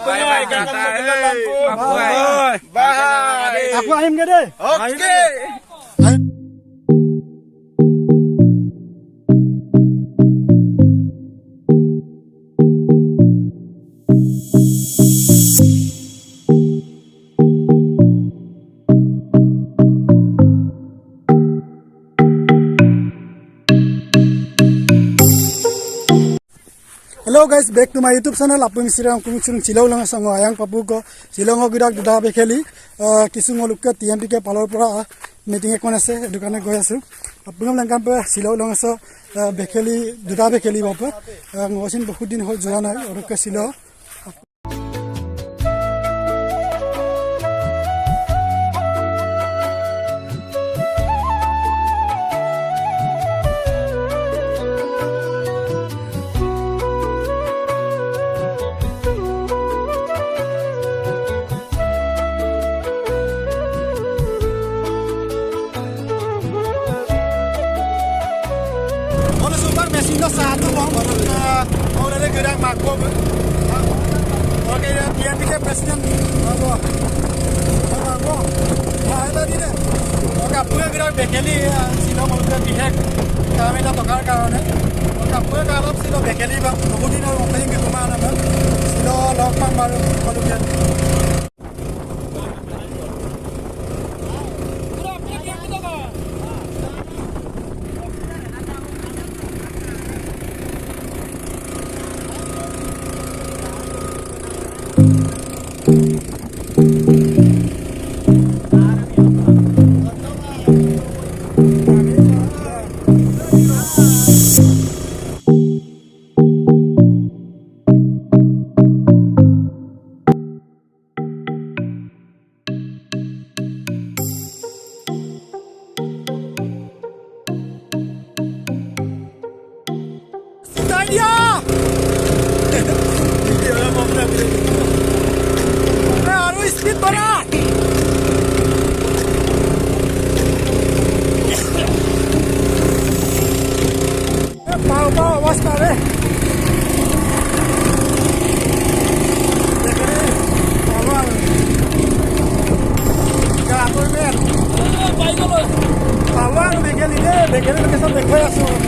Bye kata. Bye. Aku ahim ke deh. Oke. Hello guys, back to my YouTube channel. Apu misirang kumsung Silong lang sango ayang papu ko Silong gidak duda bekheli kisung oluk ke TMP ke palor pura meeting ekon ase dukane goi asu apungam langkan pe Silong lang so bekheli duda bekheli bapa ngosin bahut din hol jora nai oruk ke Silong Sino satu bang, orang ada gerak makro, oke dia pikir presiden, makro, ada di deh, oke punya gerak bekeli, sino mau ke pihak, kami dah tokar kawan, oke punya kalau sino bekeli bang, kemudian orang paling ke mana bang, sino lokman baru kalau dia. Dia. Harus speed banget. Mau waspada. Awal. Jatuh mer. Awal bekeli kesam dekaya semua.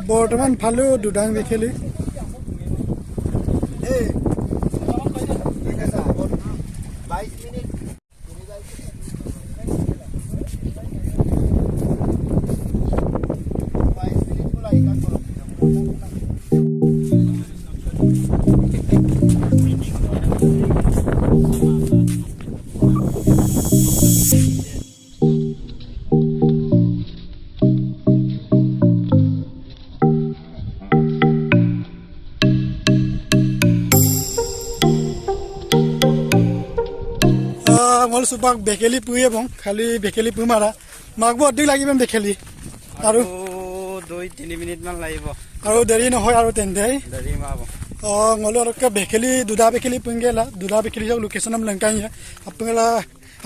বৰ্তমান ফালো দুডাং বেখেলি Supak bekeli puye bong, kali bekeli pumara. Magbo adik lagi bang bekeli. Aru 2-3 minit man laibo. Aru dari no hoy aru tendai. Dari mabo. Ngolo ke bekeli duda bekeli punggela, duda bekeli jauh location am lengkanya.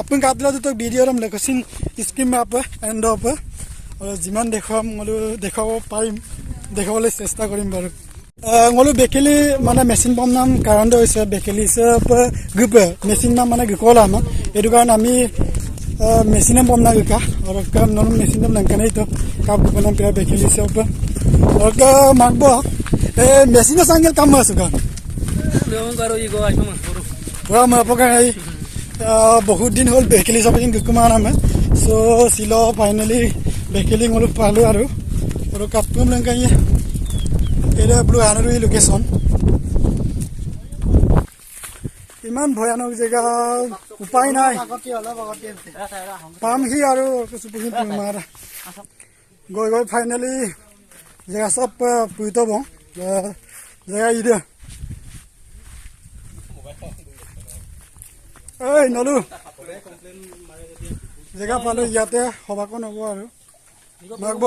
Apun katla tu video ram lekosin scheme map end up. Jiman dekham ngolo dekhao paim, dekhao le chesta korim baru. Ngolo bekeli mana mesin pom nam karando ise bekeli se group mesin nam mana gikola ma edu kan ami mesin pom na gika or kam non mesin nam langkane to kap gupanam pira bekeli se up or ka magbo mesin na sangel kam masuka Leon karo igo asma puro pura ma pokai bahut din hol bekeli sapin gikuma nam so silo finally bekeli ngolo palu aru or kapum langkanya এটা blue anarui location ইমান ভয়ানক জায়গা উপায় নাই পাম হি আৰু কিছু পুহি মাৰ গৈ গৈ ফাইনালি জায়গা সব পুইত ব জায়গা ইদে এই নলু জেগা পালো ইয়াতে সভাখন হ'ব আৰু মাগব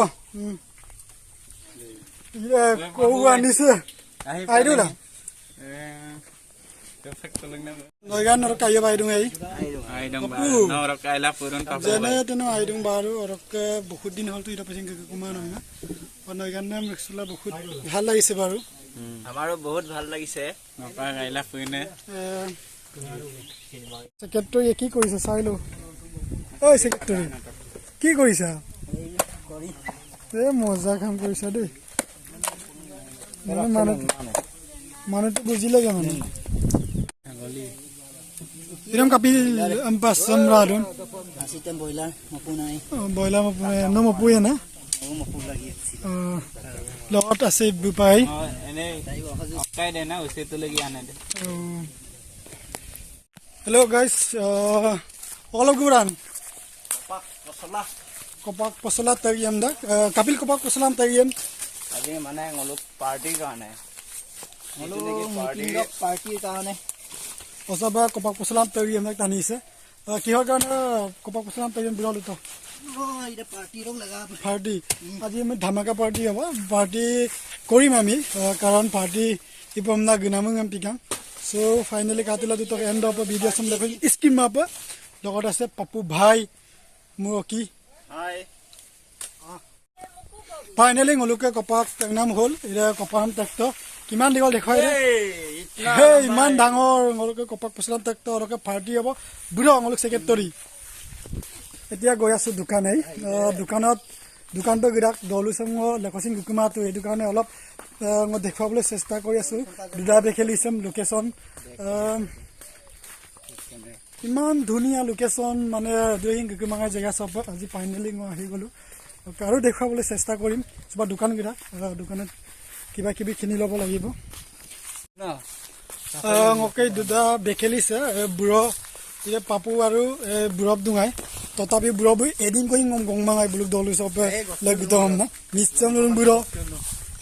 কৌ আনিছে আহিলো না নয়গান আৰু কাইয়া বাইদুং এই যেনে তেনে আহিদুং বাৰু অৰকে বহুত দিন হ'ল তো এটা পেছেং কুমা নহয় না নয়গান নাম মেক্সলা বহুত ভাল লাগিছে বাৰু আমাৰো বহুত ভাল লাগিছে নকা গাইলা ফুইনে সেক্ৰেটাৰী কি কৰিছে চাই লো ঐ সেক্ৰেটাৰী কি কৰিছা মজা কাম কৰিছা দেই মানুহটো বুজিলে মানে Iram kapil ampas samradun. Asitem boiler mapunai. Boiler mapunai. No mapuya na? Mapun lagi. Lot ase bupai. Ene kai de na use to lagi ana de. Hello guys. All of Guran. Kopak posola tagiyam dak. Kapil kopak posolam tagiyam. Agi mane ngoluk party gane. Ngoluk party kaane. Osaba kopak posolam tagiyam dak tanise. Kihor kana kopak posolam tagiyam bilal to. Ida party rong laga. Party. Aji me dhamaka party hoba. Party korim ami karon party ipomna gunamung am pikang. So finally katila to end of video sam lekho scheme map logot ase papu bhai muoki. Hi. Finally ngoluke kopak naam hol ira kopam takto kiman digol dekhoi re hey man dangor ngoluke kopak posolam takto oroke party hobo buro ngoluk secretary etia goi asu dukan ei dukanot dukan to girak dolu sango lekhosin gukuma to ei dukane olop ngo dekhwable chesta kori asu duda dekhelisem location ইমান ধুনিয়া location মানে দুইং গকুমাঙা জেগা সব আজি finally মই আহি গলো আৰু দেখাবলৈ চেষ্টা কৰিম সবা দোকান গিৰা দোকানত কিবা কিবি কিনি ল'ব লাগিব ওকে দুটা বেকেলিছে বুঢ় ইয়ে পাপু আৰু বুঢ়ব দুঙাই তথাপি বুঢ়ব এদিন কৰি গংমাঙাই বুলুক দলু সব লাগিব হম না নিশ্চয় বুঢ়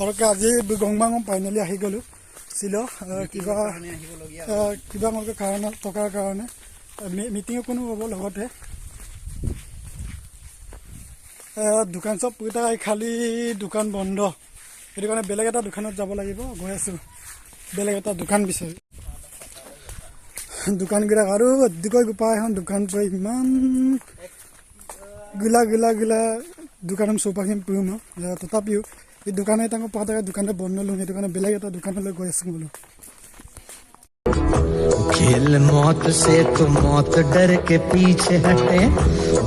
অৰকে আজি গংমাঙ ফাইনালি আহি গলো ছিল কিবা কিবা মকে কাৰণ টকাৰ কাৰণে মিটিং কোনো হ'ব লগতে দোকান সব পুইতা খালি দোকান বন্ধ এটো কাৰণে বেলেগ এটা দোকানত যাব লাগিব গৈ আছো বেলেগ এটা দোকান বিচাৰি দোকান গিৰা আৰু অধিকৈ গুপাই হন দোকান পই ইমান গিলা দোকানম সোপাখিন পুম তথাপিও এই দোকানে তাঙ্গ পাতা দোকানটা বন্ধ লং এটো কাৰণে বেলেগ এটা দোকানলৈ গৈ আছো বলো खेल मौत से तो मौत डर के पीछे हटे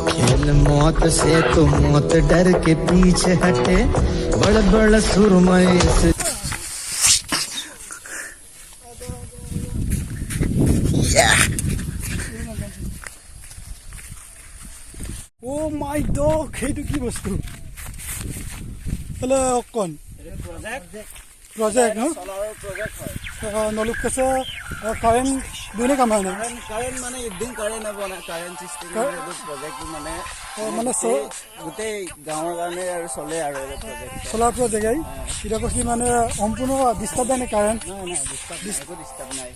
खेल मौत से तो मौत डर के पीछे हटे बड़ बड़ सुरमई से ও মাই ডগ হেতু কি বস্তু হলে কোন project no noluk kase current dune kam hai na Current mane din current na bana current system project mane mane so gute gaon garne aru sole aru project solar project ai ira ko ki mane সম্পূর্ণ disturb ne current na disturb nai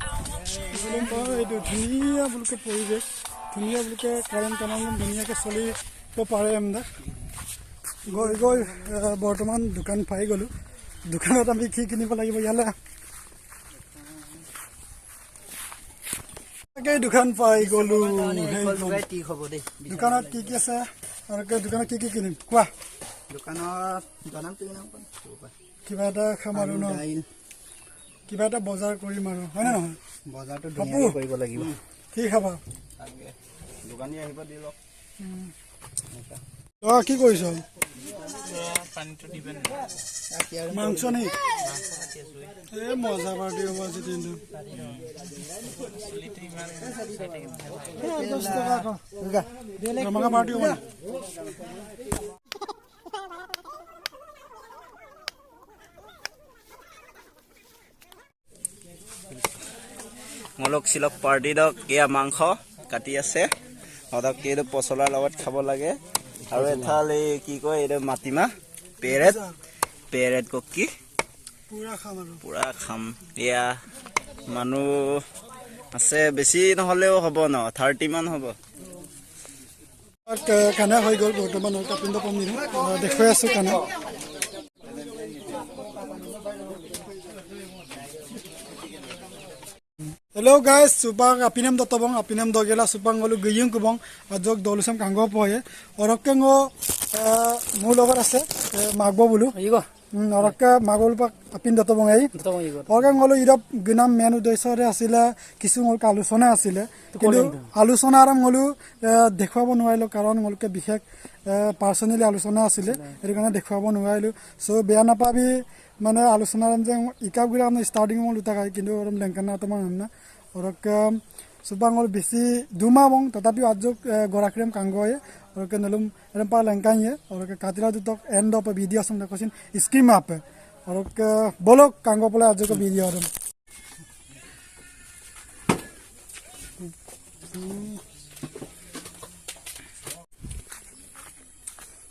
etu dhuniya bulke poribesh dhuniya bulke current tamam dhuniya ke soli to pare amda goi বৰ্তমান দোকান পাই গলো দোকানত আমি কি কিনিব লাগিব ইয়ালে আগে দোকান পাই গলো ঠিক হ'ব দে দোকানত কি আছে আৰু দোকানত কি কিনিম কোৱা দোকানত জানাম তুই নাম কোন কিবা এটা খাম আৰু ন কিবা এটা বজাৰ কৰিম আৰু হয় না নহয় বজাৰটো ধুনীয়া কৰিব লাগিব কি খাবা দোকানী আহিব দি লওক কি কৰিছ পানীটো দিবেন মাংস নেই এ মজা পাৰ্টি হ'ব আজি দিনটো 10 টকা ৰমঙা পাৰ্টি হ'ব মলক সিলক পাৰ্টি দক এয়া মাংস কাটি আছে অদক কেটো পছলাৰ লগত খাব লাগে আৰু এথালে কি কয় এটো মাটিমা পেৰেট ককি পুৰা খাম এয়া মানুহ আছে বেছি নহলেও হ'ব ন 30 মান হ'ব খানা হৈ গ'ল বৰ্তমান কাপিন্দ পমিৰ দেখুৱাই আছো খানা Hello guys, supang apinam dotobong apinam dogela supang ngolu giyung kubong ajok dolusam kanggo poye orokke ngo mu logar ase magbo bulu Igo. orokke magol pak apin dotobong ei orokke ngolu irap gunam menu doisore asila kisu ngol alusona asile kintu alusona aram ngolu dekhwabo nuailo karon ngolke bishek personally alusona asile erikana dekhwabo nuailo so beya napabi মানে আলোচনাৰ যে ইকাগুৰা আমি starting মল উঠা খাই কিন্তু ওরম লেংকানা তোমার না ওরক সুপাঙ্গল বেশি দুমাবং তথাপি আজক গরাক্রিম কাঙ্গয়ে ওরক নলুম এরপা লেংকাইয়ে ওরক কাতিলা দুতক এন্ড অফ ভিডিও সম দেখছিন স্ক্রিম আপ ওরক বলক কাঙ্গ পলে আজক ভিডিও ওরম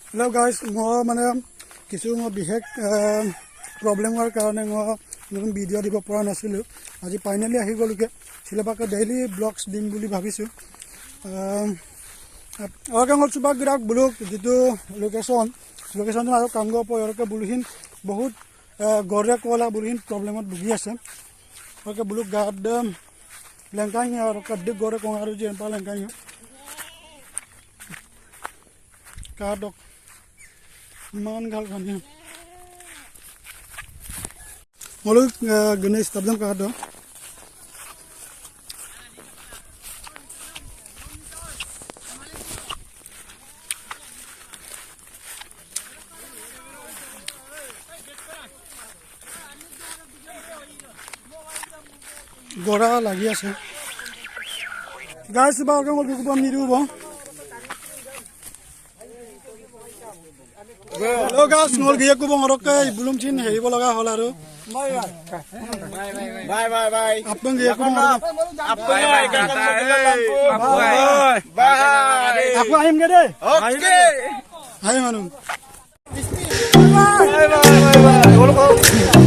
হ্যালো গাইস মই মানে কিছু বিশেষ प्रॉब्लम होर कारण नतुन भिडिओ দিব পৰা নাছিলো আজি ফাইনালি আহি গলকে ছিলেবাকে ডেইলি ব্লগস দিম বুলি ভাবিছো অৰকাঙ্গল সুবাক গ্ৰাক ব্লগ যেটো লোকেশন আৰু কাঙ্গ পয়ৰকে বুলহিন বহুত গৰে কোলা বুলহিন প্ৰবলেমত ভুগি আছে অৰকে ব্লগ গাড লেংকাই আৰু কদ্দে গৰে কোং আৰু যেন পা লেংকাই কাডক মান গাল খানি Mulu guna istabdam kado. Gora lagi ase. Guys, sebab kamu bukan niru bang. Hello guys, ngol gaya ku bang orok kai belum chin hei bolaga holaru. Bye bye bye. Apang gaya ku bang. Apa bye kata? Bye. Bye. Aku ayam gede. Okay. Ayam anu. Bye bye bye bye.